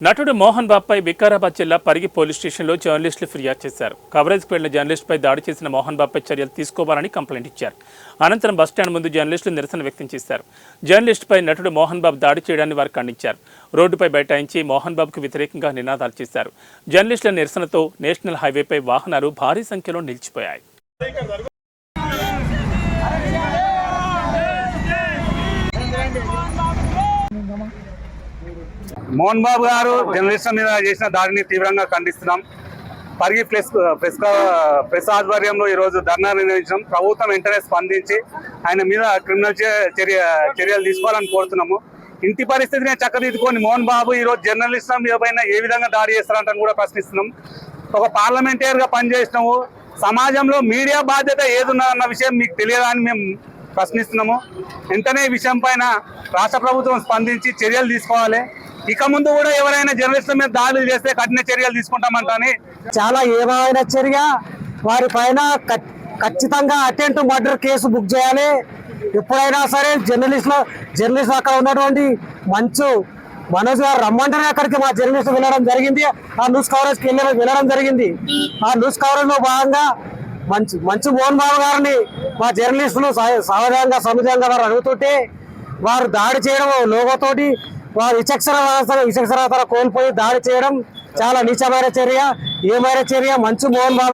నటుడు మోహన్ బాబుపై వికారాబాద్ జిల్లా పరిగి పోలీస్ స్టేషన్లో జర్నలిస్టులు ఫిర్యాదు చేశారు. కవరేజ్కి వెళ్లిన జర్నలిస్టుపై దాడి చేసిన మోహన్ బాబుపై చర్యలు తీసుకోవాలని కంప్లైంట్ ఇచ్చారు. అనంతరం బస్టాండ్ ముందు జర్నలిస్టులు నిరసన వ్యక్తం చేశారు. జర్నలిస్టుపై నటుడు మోహన్ బాబు దాడి చేయడాన్ని వారు ఖండించారు. రోడ్డుపై బైఠాయించి మోహన్ బాబుకు వ్యతిరేకంగా నినాదాలు చేశారు. జర్నలిస్టుల నిరసనతో నేషనల్ హైవేపై వాహనాలు భారీ సంఖ్యలో నిలిచిపోయాయి. మోహన్ బాబు గారు జర్నలిస్టుల మీద చేసిన దాడిని తీవ్రంగా ఖండిస్తున్నాం. పరిగి ప్రెస్ ఆధ్వర్యంలో ఈరోజు ధర్నా నిర్వహించడం, ప్రభుత్వం వెంటనే స్పందించి ఆయన మీద క్రిమినల్ చర్యలు తీసుకోవాలని కోరుతున్నాము. ఇంటి పరిస్థితిని చక్కదిద్దుకొని మోహన్ బాబు ఈరోజు జర్నలిస్టుల మీద పైన ఏ విధంగా దాడి చేస్తారంటని కూడా ప్రశ్నిస్తున్నాం. ఒక పార్లమెంటరీగా పనిచేసినాము, సమాజంలో మీడియా బాధ్యత ఏదున్నదన్న విషయం మీకు తెలియదని మేము ప్రశ్నిస్తున్నాము. వెంటనే ఈ విషయం పైన రాష్ట్ర ప్రభుత్వం స్పందించి చర్యలు తీసుకోవాలి. ఇక ముందు కూడా ఎవరైనా జర్నలిస్టుల మీద దాడులు చేస్తే కఠిన చర్యలు తీసుకుంటామంటని చాలా ఏమైనా చర్య వారి పైన ఖచ్చితంగా అటెంప్ట్ మర్డర్ కేసు బుక్ చేయాలి. ఎప్పుడైనా సరే జర్నలిస్టులు అక్కడ ఉన్నటువంటి మనోజ్ గారు రమ్మంటేనే అక్కడికి మా జర్నలిస్టు వెళ్ళడం జరిగింది. ఆ న్యూస్ కవరేజ్కి వెళ్ళడం జరిగింది. ఆ న్యూస్ కవరేజ్ లో భాగంగా మంచు మోహన్ బాబు గారిని మా జర్నలిస్టులు సమాజంగా వారు అడుగుతుంటే వారు దాడి చేయడం లోగోతోటి వారు విచక్షణత కోల్పోయి దాడి చేయడం చాలా నీచమైన చర్య. ఏమైన చర్య మంచు మోహన్ బాబు